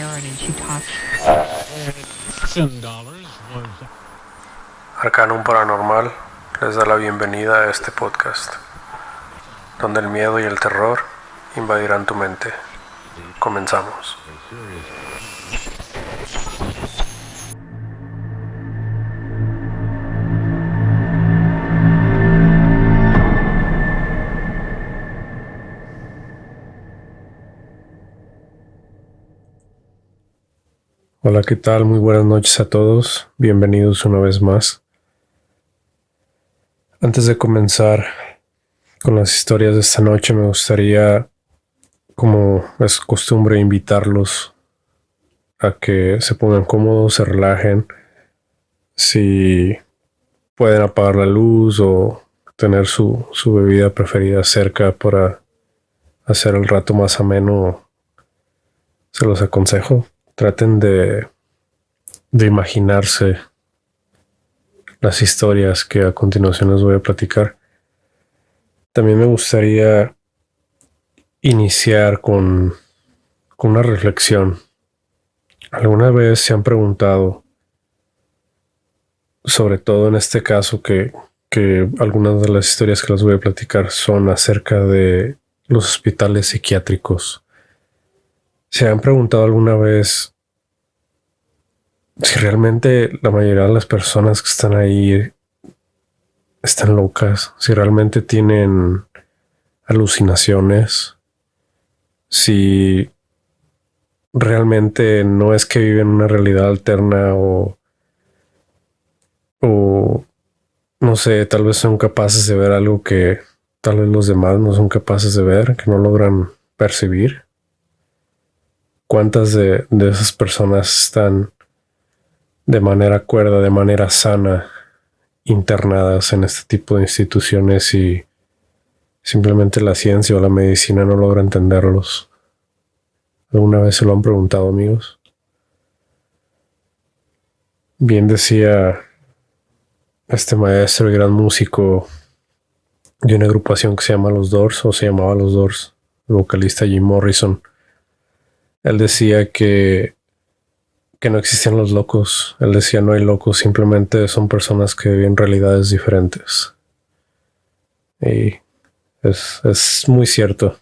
Aaron and she talks. Arcanum Paranormal les da la bienvenida a este podcast, donde el miedo y el terror invadirán tu mente. Comenzamos. Hola, ¿qué tal? Muy buenas noches a todos. Bienvenidos una vez más. Antes de comenzar con las historias de esta noche, me gustaría, como es costumbre, invitarlos a que se pongan cómodos, se relajen. Si pueden apagar la luz o tener su bebida preferida cerca para hacer el rato más ameno, se los aconsejo. Traten de imaginarse las historias que a continuación les voy a platicar. También me gustaría iniciar con una reflexión. ¿Alguna vez se han preguntado, sobre todo en este caso que algunas de las historias que les voy a platicar son acerca de los hospitales psiquiátricos? ¿Se han preguntado alguna vez si realmente la mayoría de las personas que están ahí están locas? Si realmente tienen alucinaciones, si realmente no es que viven una realidad alterna o no sé, tal vez son capaces de ver algo que tal vez los demás no son capaces de ver, que no logran percibir. ¿Cuántas de esas personas están de manera cuerda, de manera sana, internadas en este tipo de instituciones y simplemente la ciencia o la medicina no logra entenderlos? ¿Alguna vez se lo han preguntado, amigos? Bien decía este maestro y gran músico de una agrupación que se llama Los Doors, o se llamaba Los Doors, el vocalista Jim Morrison. Él decía que no existían los locos. Él decía no hay locos, simplemente son personas que viven realidades diferentes. Y es muy cierto.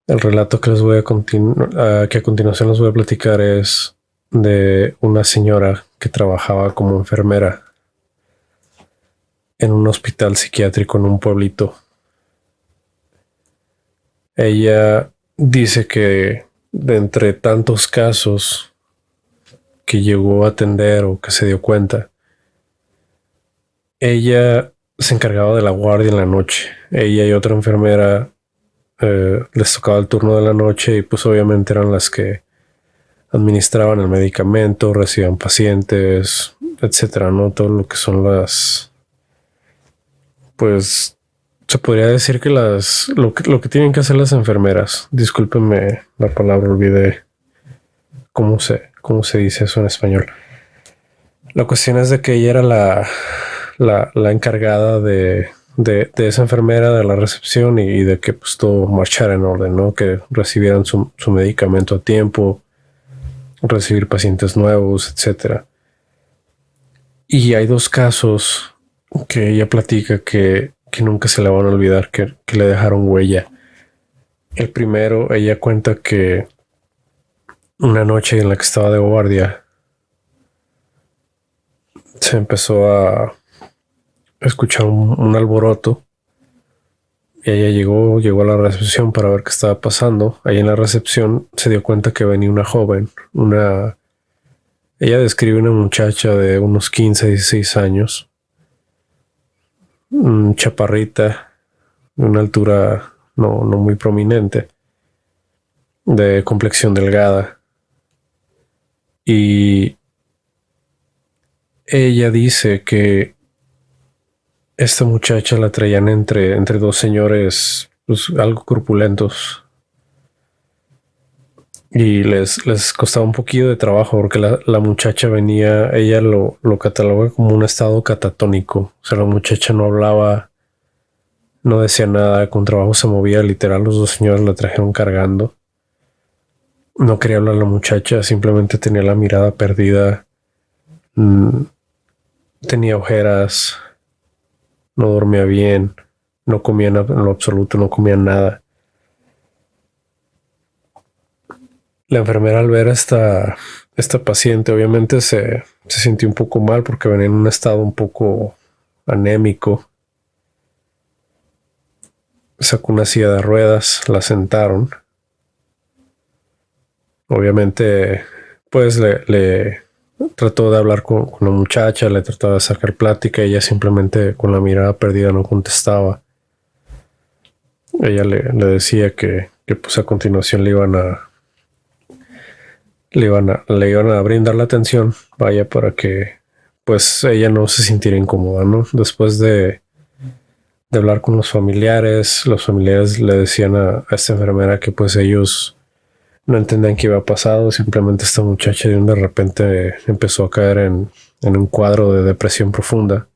El relato que les voy a continuación les voy a platicar es de una señora que trabajaba como enfermera en un hospital psiquiátrico en un pueblito. Ella dice que de entre tantos casos que llegó a atender o que se dio cuenta, ella se encargaba de la guardia en la noche. Ella y otra enfermera les tocaba el turno de la noche y pues obviamente eran las que administraban el medicamento, recibían pacientes, etcétera, ¿no? Todo lo que son pues se podría decir que lo que tienen que hacer las enfermeras. Discúlpenme la palabra, olvidé cómo se dice eso en español. La cuestión es de que ella era la encargada de esa enfermera, de la recepción y de que pues todo marchara en orden, ¿no? Que recibieran su medicamento a tiempo, recibir pacientes nuevos, etcétera. Y hay dos casos que ella platica que nunca se le van a olvidar, que le dejaron huella. El primero, ella cuenta que una noche en la que estaba de guardia se empezó a escuchar un alboroto. Y ella llegó a la recepción para ver qué estaba pasando. Ahí en la recepción se dio cuenta que venía una joven, ella describe una muchacha de unos 15, 16 años, chaparrita, de una altura no muy prominente, de complexión delgada. Y ella dice que esta muchacha la traían entre dos señores pues, algo corpulentos. Y les costaba un poquillo de trabajo porque la muchacha venía, ella lo cataloga como un estado catatónico. O sea, la muchacha no hablaba, no decía nada, con trabajo se movía, literal, los dos señores la trajeron cargando. No quería hablar la muchacha, simplemente tenía la mirada perdida, mm, tenía ojeras, no dormía bien, no comía en lo absoluto, no comía nada. La enfermera al ver a esta paciente obviamente se sintió un poco mal porque venía en un estado un poco anémico. Sacó una silla de ruedas, la sentaron. Obviamente, pues le trató de hablar con la muchacha, le trataba de sacar plática, ella simplemente con la mirada perdida no contestaba. Ella le decía que pues a continuación le iban a brindar la atención, vaya, para que pues ella no se sintiera incómoda, ¿no? Después de hablar con los familiares le decían a esta enfermera que pues ellos no entendían qué había pasado, simplemente esta muchacha de repente empezó a caer en un cuadro de depresión profunda,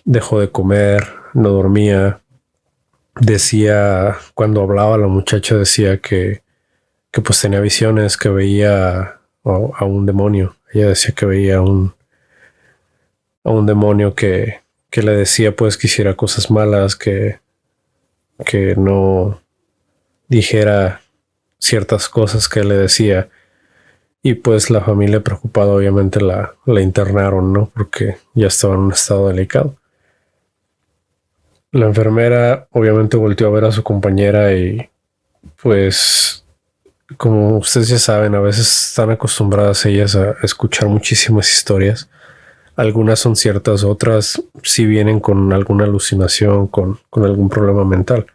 dejó de comer, no dormía, decía, cuando hablaba la muchacha decía que pues tenía visiones, que veía a un demonio, ella decía que veía a un demonio que le decía pues que hiciera cosas malas, que no dijera ciertas cosas que le decía. Y pues la familia preocupada obviamente la internaron, ¿no? Porque ya estaba en un estado delicado. La enfermera obviamente volteó a ver a su compañera y pues como ustedes ya saben, a veces están acostumbradas ellas a escuchar muchísimas historias. Algunas son ciertas, otras sí vienen con alguna alucinación, con algún problema mental.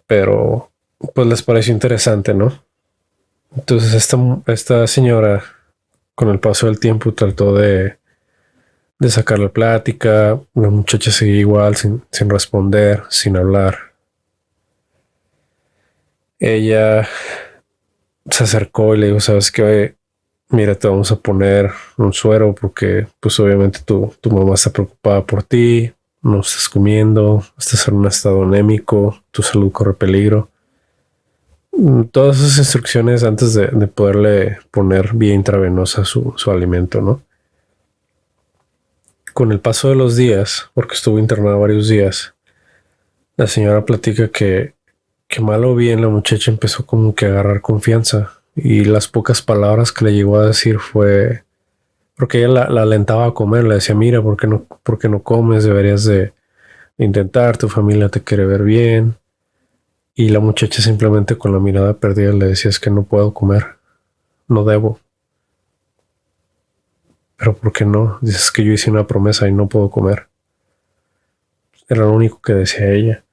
Pero pues les pareció interesante, ¿no? Entonces esta señora con el paso del tiempo trató de sacar la plática. La muchacha seguía igual, sin responder, sin hablar. Ella se acercó y le dijo, ¿sabes qué? Mira, te vamos a poner un suero porque pues obviamente tu mamá está preocupada por ti, no estás comiendo, estás en un estado anémico, tu salud corre peligro. Todas esas instrucciones antes de poderle poner vía intravenosa su alimento, ¿no? Con el paso de los días, porque estuvo internada varios días, la señora platica que mal o bien la muchacha empezó como que a agarrar confianza y las pocas palabras que le llegó a decir fue porque ella la alentaba a comer, le decía, mira, por qué no comes? Deberías de intentar, tu familia te quiere ver bien. Y la muchacha simplemente con la mirada perdida le decía, es que no puedo comer, no debo. Pero ¿por qué no? Dices que yo hice una promesa y no puedo comer. Era lo único que decía ella.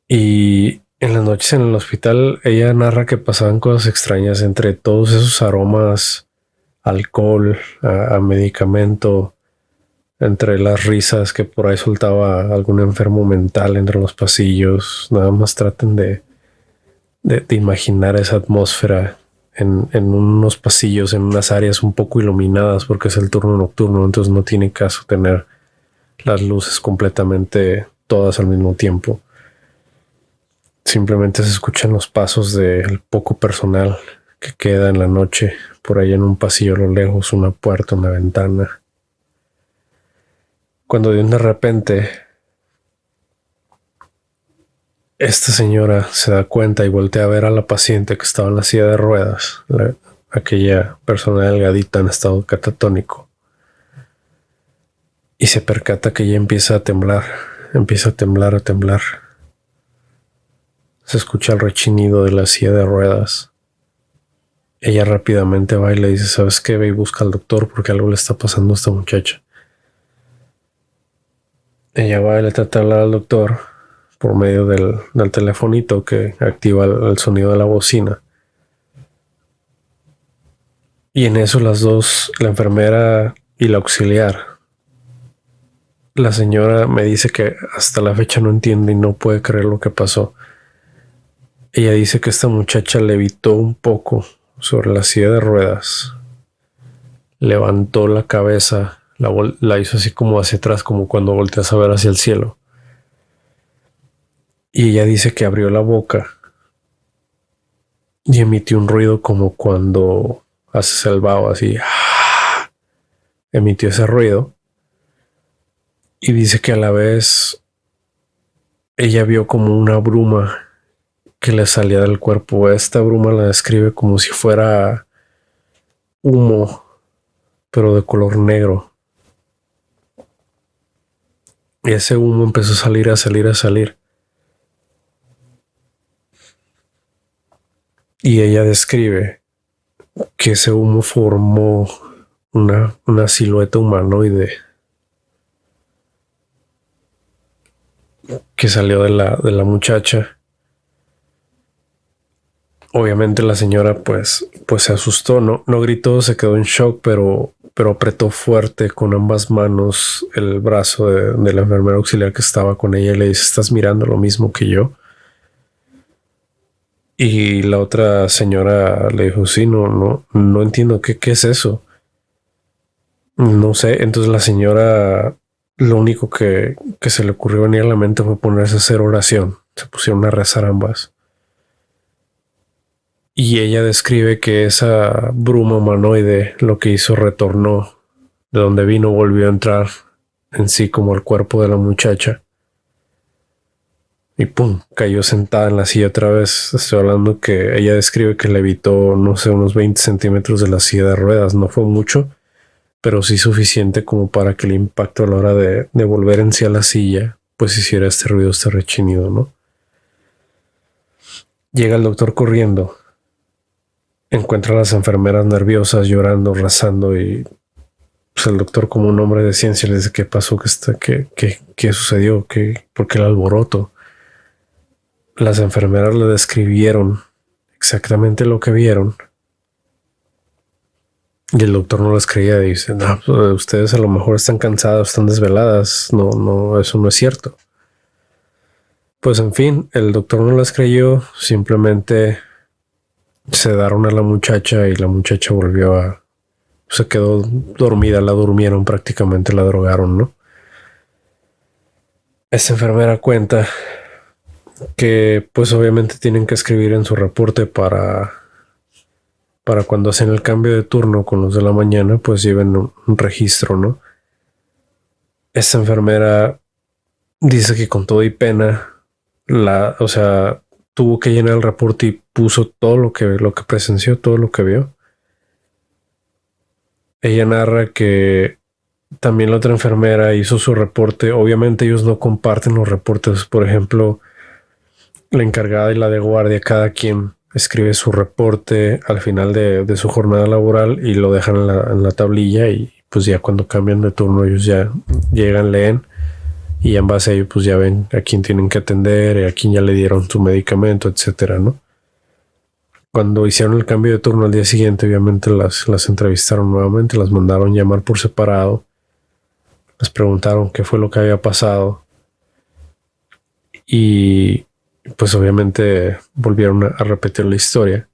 Y en las noches en el hospital ella narra que pasaban cosas extrañas entre todos esos aromas, alcohol, a medicamento, entre las risas que por ahí soltaba algún enfermo mental entre los pasillos. Nada más traten de imaginar esa atmósfera en unos pasillos, en unas áreas un poco iluminadas porque es el turno nocturno, entonces no tiene caso tener las luces completamente todas al mismo tiempo. Simplemente se escuchan los pasos del poco personal que queda en la noche por ahí en un pasillo a lo lejos, una puerta, una ventana. Cuando de repente esta señora se da cuenta y voltea a ver a la paciente que estaba en la silla de ruedas, aquella persona delgadita en estado catatónico, y se percata que ella empieza a temblar, a temblar. Se escucha el rechinido de la silla de ruedas. Ella rápidamente va y le dice, ¿sabes qué? Ve y busca al doctor porque algo le está pasando a esta muchacha. Ella va y le trata de hablar al doctor por medio del telefonito que activa el sonido de la bocina. Y en eso las dos, la enfermera y la auxiliar. La señora me dice que hasta la fecha no entiende y no puede creer lo que pasó. Ella dice que esta muchacha levitó un poco sobre la silla de ruedas, levantó la cabeza, la hizo así como hacia atrás, como cuando volteas a ver hacia el cielo. Y ella dice que abrió la boca y emitió un ruido como cuando haces el vaho así. Emitió ese ruido y dice que a la vez ella vio como una bruma que le salía del cuerpo. Esta bruma la describe como si fuera humo, pero de color negro. Y ese humo empezó a salir, a salir, a salir. Y ella describe que ese humo formó una silueta humanoide que salió de la muchacha. Obviamente la señora pues se asustó, no gritó, se quedó en shock, pero apretó fuerte con ambas manos el brazo de la enfermera auxiliar que estaba con ella y le dice: ¿estás mirando lo mismo que yo? Y la otra señora le dijo: sí, no entiendo qué es eso. No sé. Entonces la señora, lo único que se le ocurrió venir a la mente fue ponerse a hacer oración. Se pusieron a rezar ambas. Y ella describe que esa bruma humanoide lo que hizo, retornó de donde vino, volvió a entrar en sí como el cuerpo de la muchacha. Y pum, cayó sentada en la silla otra vez. Estoy hablando que ella describe que levitó, no sé, unos 20 centímetros de la silla de ruedas. No fue mucho, pero sí suficiente como para que el impacto a la hora de volver en sí a la silla, pues hiciera este ruido, este rechinido, ¿no? Llega el doctor corriendo. Encuentra a las enfermeras nerviosas, llorando, rezando, y pues el doctor, como un hombre de ciencia, le dice: ¿qué pasó? ¿Qué sucedió? ¿Por qué el alboroto? Las enfermeras le describieron exactamente lo que vieron y el doctor no les creía. Dice: no, pues, ustedes a lo mejor están cansadas, están desveladas. No, eso no es cierto. Pues en fin, el doctor no les creyó, simplemente sedaron a la muchacha y la muchacha se quedó dormida, la durmieron prácticamente, la drogaron, ¿no? Esta enfermera cuenta que pues obviamente tienen que escribir en su reporte para cuando hacen el cambio de turno con los de la mañana, pues lleven un registro, ¿no? Esta enfermera dice que con todo y pena, o sea, tuvo que llenar el reporte y puso todo lo que presenció, todo lo que vio. Ella narra que también la otra enfermera hizo su reporte. Obviamente ellos no comparten los reportes. Por ejemplo, la encargada y la de guardia, cada quien escribe su reporte al final de su jornada laboral y lo dejan en la tablilla, y pues ya cuando cambian de turno ellos ya llegan, leen, y en base a ello pues ya ven a quién tienen que atender, a quién ya le dieron su medicamento, etcétera, ¿no? Cuando hicieron el cambio de turno al día siguiente, obviamente las entrevistaron nuevamente, las mandaron llamar por separado, les preguntaron qué fue lo que había pasado y pues obviamente volvieron a repetir la historia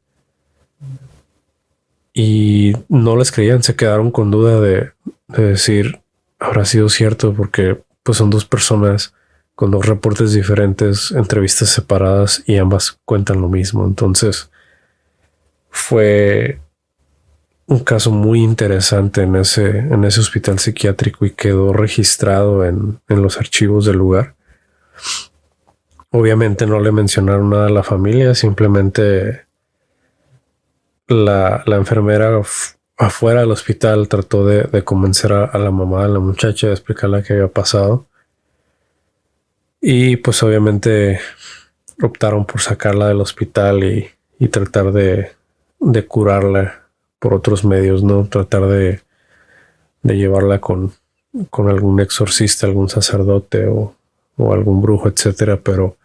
y no les creían. Se quedaron con duda de decir: ¿habrá sido cierto? Porque pues son dos personas con dos reportes diferentes, entrevistas separadas, y ambas cuentan lo mismo. Entonces fue un caso muy interesante en ese hospital psiquiátrico y quedó registrado en los archivos del lugar. Obviamente no le mencionaron nada a la familia, simplemente la enfermera afuera del hospital trató de convencer a la mamá de la muchacha, de explicarle qué había pasado. Y pues obviamente optaron por sacarla del hospital y tratar de curarla por otros medios, ¿no? Tratar de llevarla con algún exorcista, algún sacerdote o algún brujo, etcétera. Pero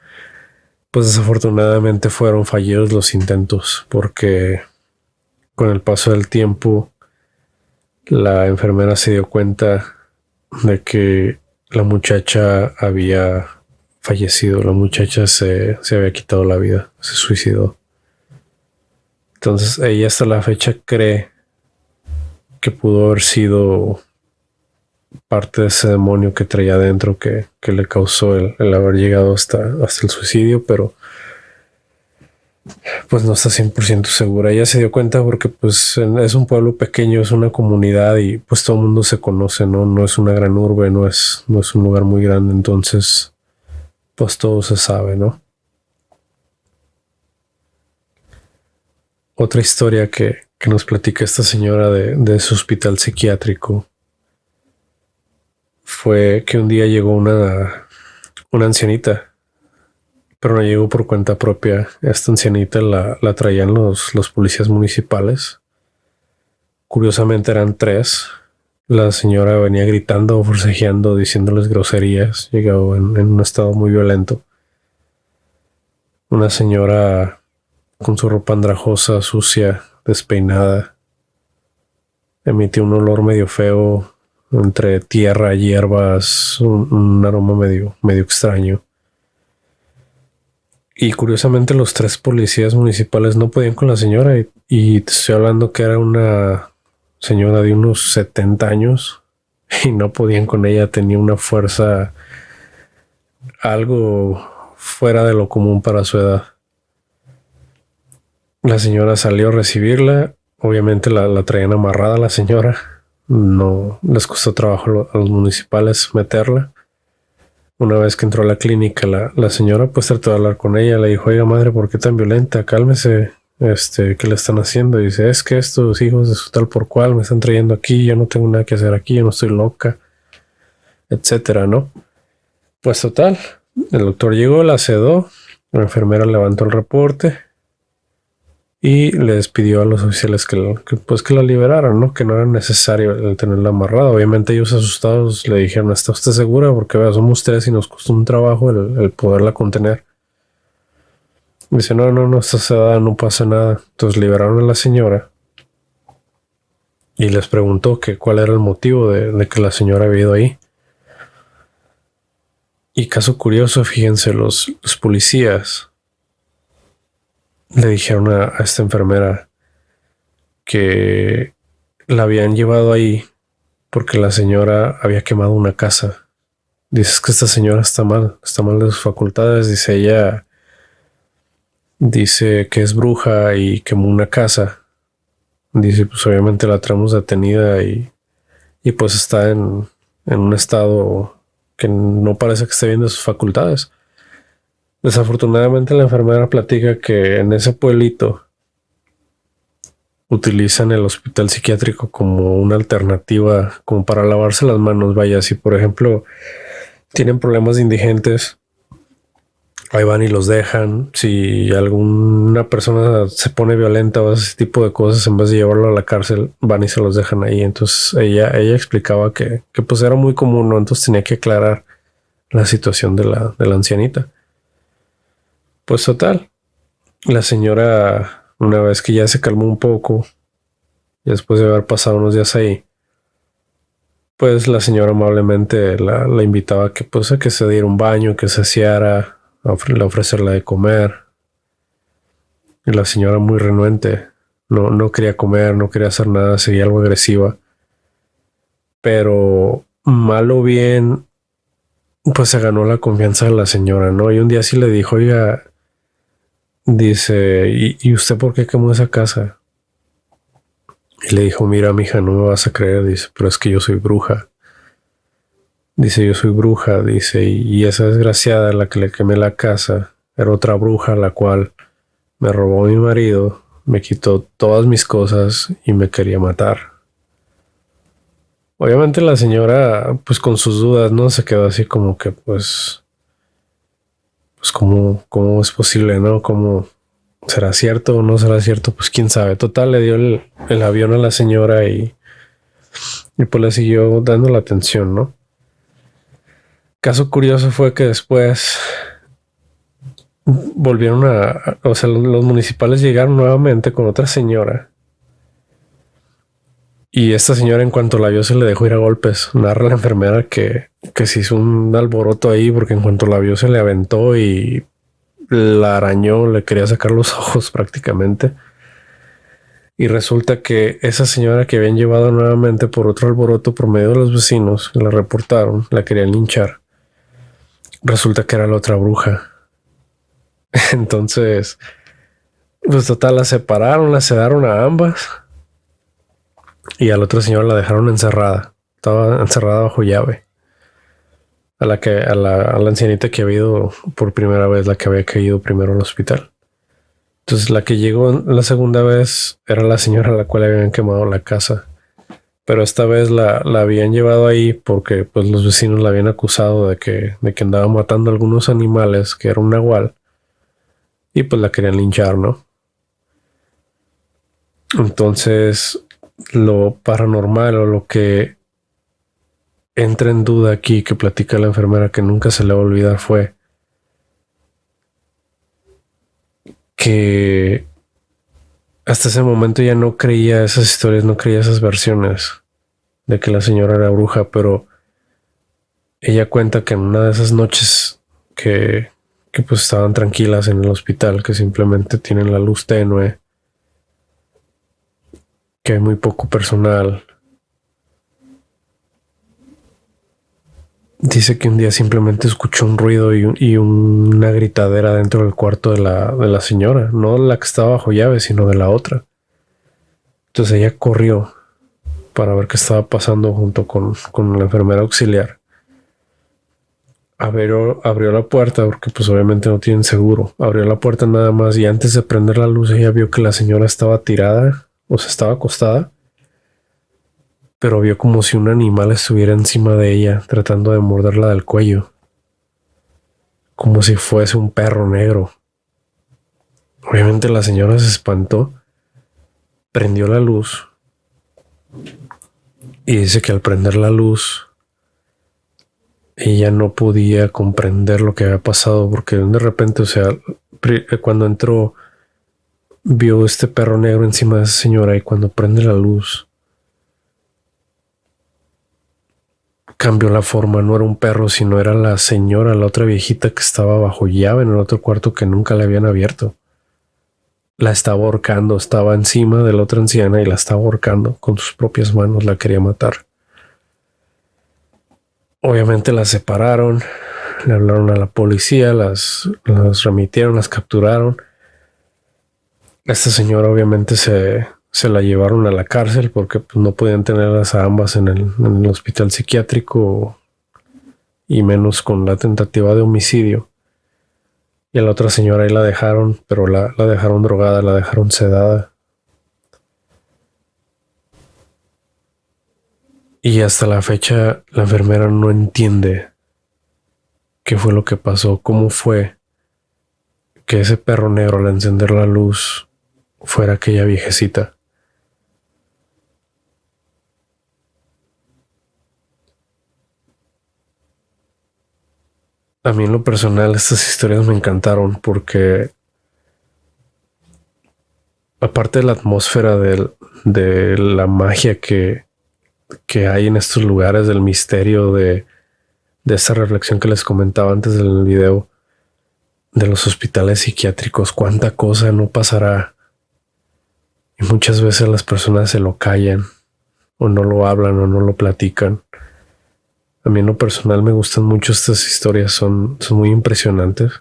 pues desafortunadamente fueron fallidos los intentos, porque con el paso del tiempo la enfermera se dio cuenta de que la muchacha había fallecido. La muchacha se había quitado la vida, se suicidó. Entonces ella hasta la fecha cree que pudo haber sido parte de ese demonio que traía adentro, que le causó el haber llegado hasta el suicidio. Pero pues no está 100% segura. Ella se dio cuenta porque pues es un pueblo pequeño, es una comunidad y pues todo el mundo se conoce, ¿no? No es una gran urbe, no es un lugar muy grande, entonces pues todo se sabe, ¿no? Otra historia que nos platica esta señora de su hospital psiquiátrico fue que un día llegó una ancianita, pero no llegó por cuenta propia. Esta ancianita la traían los policías municipales. Curiosamente eran tres. La señora venía gritando, forcejeando, diciéndoles groserías. Llegó en un estado muy violento. Una señora con su ropa andrajosa, sucia, despeinada. Emitió un olor medio feo entre tierra, hierbas, un aroma medio extraño. Y curiosamente los tres policías municipales no podían con la señora y te estoy hablando que era una señora de unos 70 años y no podían con ella, tenía una fuerza algo fuera de lo común para su edad. La señora salió a recibirla, obviamente la traían amarrada a la señora, no les costó trabajo a los municipales meterla. Una vez que entró a la clínica, la señora pues trató de hablar con ella, le dijo, oiga madre, ¿por qué tan violenta? Cálmese, ¿qué le están haciendo? Y dice, es que estos hijos de su tal por cual me están trayendo aquí, yo no tengo nada que hacer aquí, yo no estoy loca, etcétera, ¿no? Pues total, el doctor llegó, la sedó, la enfermera levantó el reporte y le despidió a los oficiales que la liberaran, ¿no? Que no era necesario el tenerla amarrada. Obviamente ellos asustados le dijeron, ¿está usted segura? Porque vea, somos tres y nos costó un trabajo el poderla contener. Dice, no, está sedada, no pasa nada. Entonces liberaron a la señora y les preguntó que cuál era el motivo de que la señora había ido ahí. Y caso curioso, fíjense, los policías le dijeron a esta enfermera que la habían llevado ahí porque la señora había quemado una casa. Dices que esta señora está mal de sus facultades. Dice ella, dice que es bruja y quemó una casa. Dice, pues obviamente la traemos detenida y pues está en un estado que no parece que esté bien de sus facultades. Desafortunadamente la enfermera platica que en ese pueblito utilizan el hospital psiquiátrico como una alternativa, como para lavarse las manos. Vaya, si por ejemplo tienen problemas de indigentes, ahí van y los dejan. Si alguna persona se pone violenta o ese tipo de cosas, en vez de llevarlo a la cárcel, van y se los dejan ahí. Entonces ella explicaba que pues era muy común, ¿no? Entonces tenía que aclarar la situación de la ancianita. Pues total, la señora, una vez que ya se calmó un poco, y después de haber pasado unos días ahí, pues la señora amablemente la invitaba a que se diera un baño, que se aseara, a ofrecerle de comer. Y la señora muy renuente, no quería comer, no quería hacer nada, seguía algo agresiva. Pero mal o bien, pues se ganó la confianza de la señora, ¿no? Y un día sí le dijo, oiga, dice, ¿y usted por qué quemó esa casa? Y le dijo, mira, mija, no me vas a creer. Dice, pero es que yo soy bruja. Dice, yo soy bruja. Dice, y esa desgraciada, la que le quemé la casa, era otra bruja, la cual me robó a mi marido, me quitó todas mis cosas y me quería matar. Obviamente la señora, pues con sus dudas, ¿no? Se quedó así como que, pues ¿cómo es posible, no? ¿Cómo será cierto o no será cierto? Pues quién sabe. Total, le dio el avión a la señora y pues le siguió dando la atención, ¿no? Caso curioso fue que después volvieron o sea, los municipales llegaron nuevamente con otra señora. Y esta señora, en cuanto la vio, se le dejó ir a golpes. Narra la enfermera que se hizo un alboroto ahí porque en cuanto la vio se le aventó y la arañó, le quería sacar los ojos prácticamente. Y resulta que esa señora que habían llevado nuevamente por otro alboroto por medio de los vecinos, la reportaron, la querían linchar. Resulta que era la otra bruja. Entonces, Pues total, las separaron, las sedaron a ambas y a la otra señora la dejaron encerrada. Estaba encerrada bajo llave. A la ancianita que había ido por primera vez, la que había caído primero al hospital. Entonces la que llegó la segunda vez era la señora a la cual habían quemado la casa. Pero esta vez la habían llevado ahí porque pues los vecinos la habían acusado de que andaba matando a algunos animales, que era un nahual. Y pues la querían linchar, ¿no? Entonces lo paranormal o lo que entra en duda aquí que platica la enfermera que nunca se le va a olvidar fue que hasta ese momento ya no creía esas historias, no creía esas versiones de que la señora era bruja, pero ella cuenta que en una de esas noches que pues estaban tranquilas en el hospital, que simplemente tienen la luz tenue, que hay muy poco personal. Dice que un día simplemente escuchó un ruido y una gritadera dentro del cuarto de la señora, no la que estaba bajo llave, sino de la otra. Entonces ella corrió para ver qué estaba pasando junto con la enfermera auxiliar. Abrió la puerta porque pues obviamente no tienen seguro. Abrió la puerta nada más y antes de prender la luz ella vio que la señora estaba tirada, o sea, estaba acostada, pero vio como si un animal estuviera encima de ella tratando de morderla del cuello, como si fuese un perro negro. Obviamente la señora se espantó, prendió la luz y dice que al prender la luz ella no podía comprender lo que había pasado porque de repente, o sea, cuando entró vio este perro negro encima de esa señora y cuando prende la luz cambió la forma, no era un perro, sino era la señora, la otra viejita que estaba bajo llave en el otro cuarto que nunca le habían abierto. La estaba ahorcando, estaba encima de la otra anciana y la estaba ahorcando con sus propias manos, la quería matar. Obviamente las separaron, le hablaron a la policía, las remitieron, las capturaron. Esta señora obviamente se la llevaron a la cárcel porque pues, no podían tenerlas a ambas en el hospital psiquiátrico y menos con la tentativa de homicidio. Y a la otra señora ahí la dejaron, pero la dejaron drogada, la dejaron sedada. Y hasta la fecha la enfermera no entiende qué fue lo que pasó, cómo fue que ese perro negro al encender la luz fuera aquella viejecita. A mí en lo personal estas historias me encantaron porque aparte de la atmósfera de la magia que hay en estos lugares, del misterio de esta reflexión que les comentaba antes del video, de los hospitales psiquiátricos, cuánta cosa no pasará. Y muchas veces las personas se lo callan, o no lo hablan, o no lo platican. A mí en lo personal me gustan mucho estas historias, son muy impresionantes.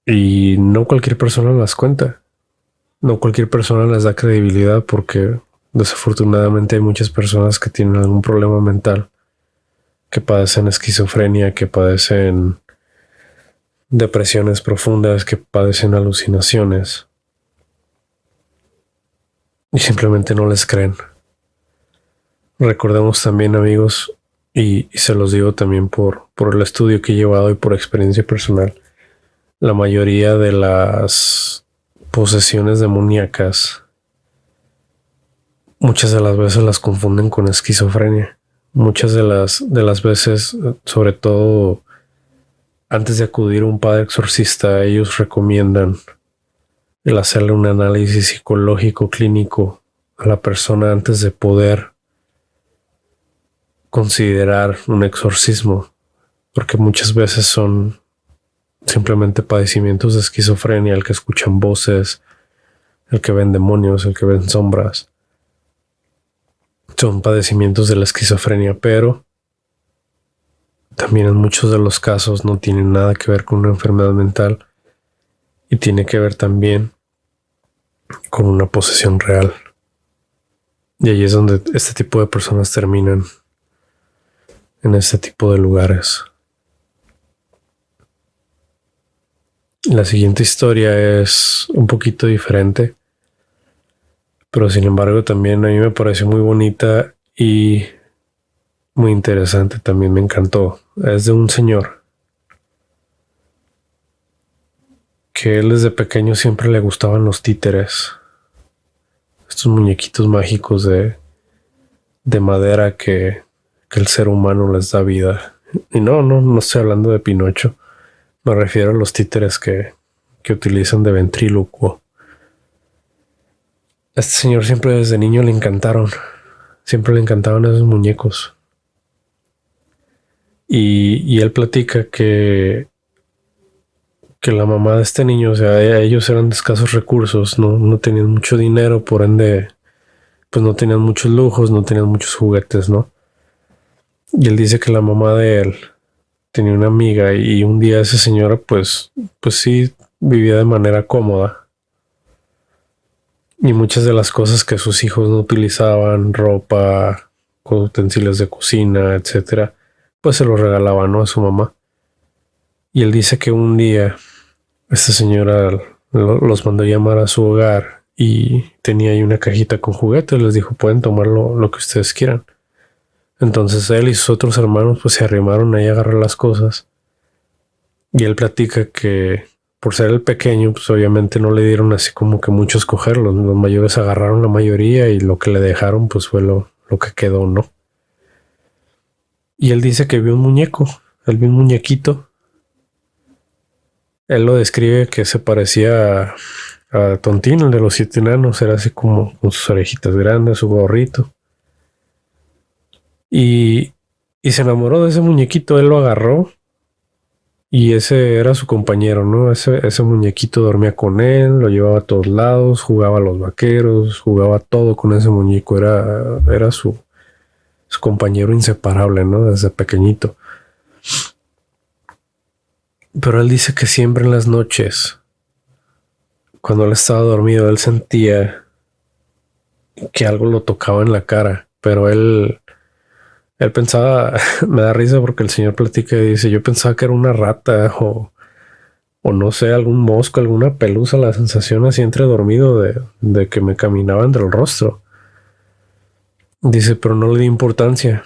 Y no cualquier persona las cuenta. No cualquier persona les da credibilidad porque desafortunadamente hay muchas personas que tienen algún problema mental, que padecen esquizofrenia, que padecen depresiones profundas, que padecen alucinaciones y simplemente no les creen. Recordemos también, amigos, y se los digo también por el estudio que he llevado y por experiencia personal, la mayoría de las posesiones demoníacas muchas de las veces las confunden con esquizofrenia. Muchas de las veces, sobre todo antes de acudir a un padre exorcista, ellos recomiendan el hacerle un análisis psicológico clínico a la persona antes de poder considerar un exorcismo, porque muchas veces son simplemente padecimientos de esquizofrenia, el que escuchan voces, el que ven demonios, el que ven sombras. Son padecimientos de la esquizofrenia, pero también en muchos de los casos no tienen nada que ver con una enfermedad mental y tiene que ver también con una posesión real. Y ahí es donde este tipo de personas terminan en este tipo de lugares. La siguiente historia es un poquito diferente, pero sin embargo también a mí me pareció muy bonita y muy interesante. También me encantó. Es de un señor que él desde pequeño siempre le gustaban los títeres, estos muñequitos mágicos de madera que el ser humano les da vida. Y no estoy hablando de Pinocho. Me refiero a los títeres que utilizan de ventrílocuo. A este señor siempre desde niño le encantaron. Siempre le encantaban esos muñecos. Y él platica que la mamá de este niño, o sea, ellos eran de escasos recursos, no tenían mucho dinero, por ende, pues no tenían muchos lujos, no tenían muchos juguetes, ¿no? Y él dice que la mamá de él tenía una amiga y un día esa señora, pues sí, vivía de manera cómoda. Y muchas de las cosas que sus hijos no utilizaban, ropa, utensilios de cocina, etcétera, pues se los regalaba, ¿no?, a su mamá. Y él dice que un día esta señora los mandó llamar a su hogar y tenía ahí una cajita con juguetes. Les dijo, pueden tomar lo que ustedes quieran. Entonces él y sus otros hermanos pues se arrimaron ahí a agarrar las cosas. Y él platica que por ser el pequeño, pues obviamente no le dieron así como que mucho escoger. Los mayores agarraron la mayoría y lo que le dejaron pues fue lo que quedó, ¿no? Y él dice que vio un muñeco. Él vio un muñequito. Él lo describe que se parecía a Tontín, el de los 7 enanos. Era así como con sus orejitas grandes, su gorrito. Y se enamoró de ese muñequito. Él lo agarró y ese era su compañero, ¿no? Ese muñequito dormía con él, lo llevaba a todos lados, jugaba a los vaqueros, jugaba todo con ese muñeco. Era su compañero inseparable, ¿no? Desde pequeñito. Pero él dice que siempre en las noches, cuando él estaba dormido, él sentía que algo lo tocaba en la cara, pero él pensaba, me da risa porque el señor platica y dice, yo pensaba que era una rata o no sé, algún mosco, alguna pelusa, la sensación así entre dormido de que me caminaba entre el rostro. Dice, pero no le di importancia.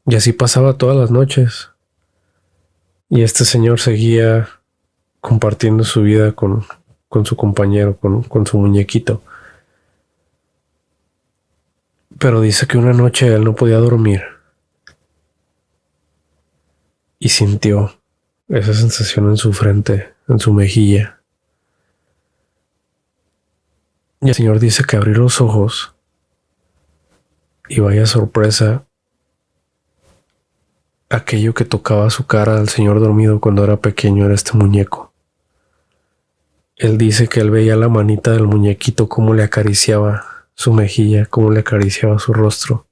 Y así pasaba todas las noches. Y este señor seguía compartiendo su vida con su compañero, con su muñequito. Pero dice que una noche él no podía dormir. Y sintió esa sensación en su frente, en su mejilla. Y el señor dice que abrió los ojos y vaya sorpresa, aquello que tocaba su cara al señor dormido cuando era pequeño era este muñeco. Él dice que él veía la manita del muñequito cómo le acariciaba su mejilla, cómo le acariciaba su rostro.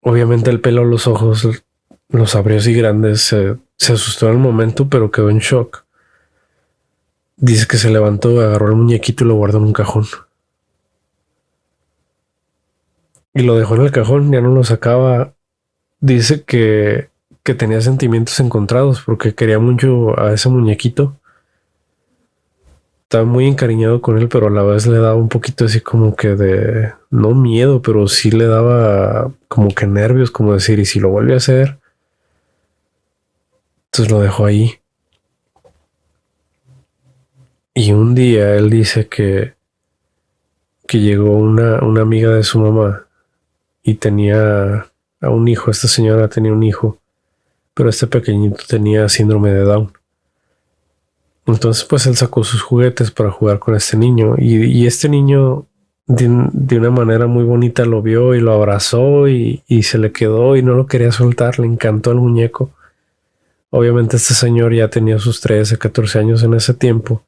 Obviamente el pelo, los ojos los abrió así grandes, se asustó en el momento, pero quedó en shock. Dice que se levantó, agarró el muñequito y lo guardó en un cajón. Y lo dejó en el cajón, ya no lo sacaba. Dice que tenía sentimientos encontrados porque quería mucho a ese muñequito. Estaba muy encariñado con él, pero a la vez le daba un poquito así como que de, no miedo, pero sí le daba como que nervios, como decir, ¿y si lo vuelve a hacer? Entonces lo dejó ahí. Y un día él dice que llegó una amiga de su mamá y tenía a un hijo. Esta señora tenía un hijo, pero este pequeñito tenía síndrome de Down. Entonces pues él sacó sus juguetes para jugar con este niño y este niño de una manera muy bonita lo vio y lo abrazó y se le quedó y no lo quería soltar, le encantó el muñeco. Obviamente este señor ya tenía sus 13, 14 años en ese tiempo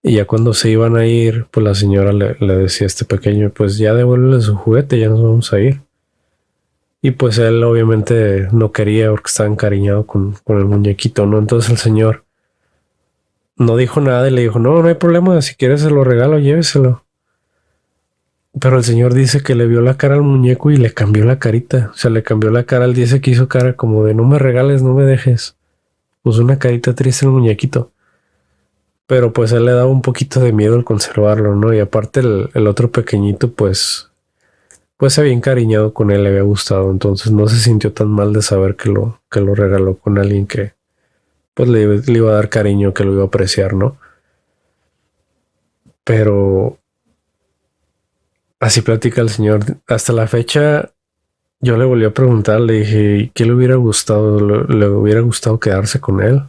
y ya cuando se iban a ir, pues la señora le decía a este pequeño, pues ya devuélvele su juguete, ya nos vamos a ir. Y pues él obviamente no quería porque estaba encariñado con el muñequito, ¿no? Entonces el señor no dijo nada y le dijo, no, no hay problema, si quieres se lo regalo, lléveselo. Pero el señor dice que le vio la cara al muñeco y le cambió la carita. O sea, le cambió la cara. Él dice que hizo cara como de no me regales, no me dejes. Puso una carita triste el muñequito. Pero pues a él le daba un poquito de miedo el conservarlo, ¿no? Y aparte el otro pequeñito, pues se había encariñado con él, le había gustado. Entonces no se sintió tan mal de saber que lo regaló con alguien que pues le iba a dar cariño, que lo iba a apreciar, ¿no? Pero así platica el señor. Hasta la fecha yo le volví a preguntar, le dije, ¿qué le hubiera gustado? ¿Le hubiera gustado quedarse con él?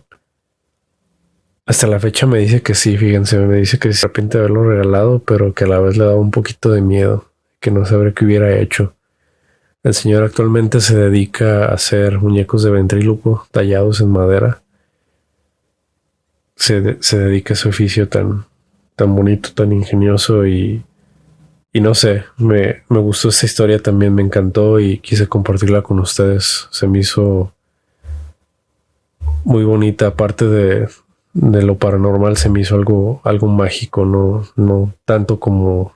Hasta la fecha me dice que sí, fíjense, me dice que se arrepiente de haberlo regalado, pero que a la vez le daba un poquito de miedo, que no sabría qué hubiera hecho. El señor actualmente se dedica a hacer muñecos de ventríloco tallados en madera. Se dedica a ese oficio tan bonito, tan ingenioso y no sé, me gustó esta historia también, me encantó y quise compartirla con ustedes. Se me hizo muy bonita, aparte de lo paranormal, se me hizo algo mágico, no tanto como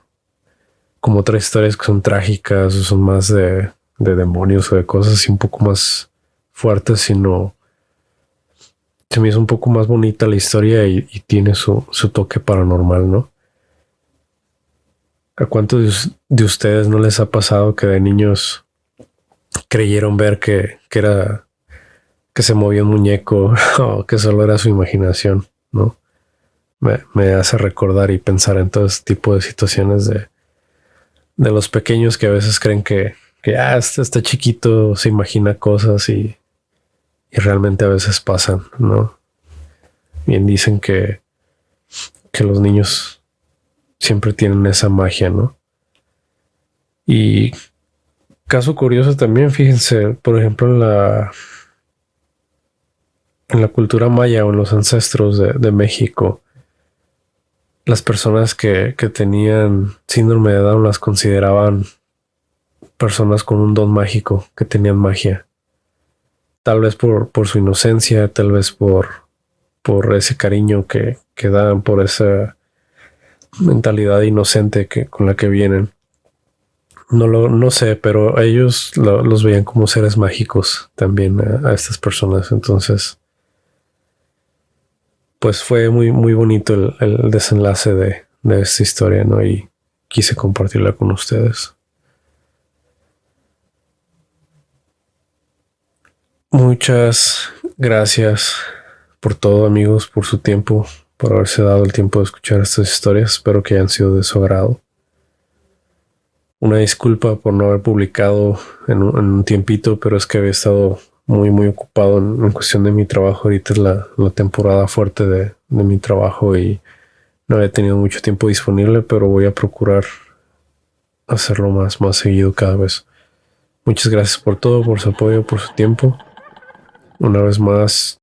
otras historias que son trágicas o son más de demonios o de cosas así un poco más fuertes, sino se me hizo un poco más bonita la historia y tiene su toque paranormal, ¿no? ¿A cuántos de ustedes no les ha pasado que de niños creyeron ver que se movía un muñeco o que solo era su imaginación, ¿no? Me hace recordar y pensar en todo este tipo de situaciones de los pequeños que a veces creen que está chiquito, se imagina cosas y realmente a veces pasan, ¿no? Bien dicen que los niños siempre tienen esa magia, ¿no? Y caso curioso también, fíjense, por ejemplo, en la cultura maya o en los ancestros de México, las personas que tenían síndrome de Down las consideraban personas con un don mágico, que tenían magia. Tal vez por su inocencia, tal vez por ese cariño que dan, por esa mentalidad inocente con la que vienen. No sé, pero ellos los veían como seres mágicos también a estas personas. Entonces, pues fue muy bonito el desenlace de esta historia, ¿no? Y quise compartirla con ustedes. Muchas gracias por todo, amigos, por su tiempo, por haberse dado el tiempo de escuchar estas historias. Espero que hayan sido de su agrado. Una disculpa por no haber publicado en un tiempito, pero es que había estado muy ocupado en cuestión de mi trabajo. Ahorita es la temporada fuerte de mi trabajo y no había tenido mucho tiempo disponible, pero voy a procurar hacerlo más seguido cada vez. Muchas gracias por todo, por su apoyo, por su tiempo. Una vez más,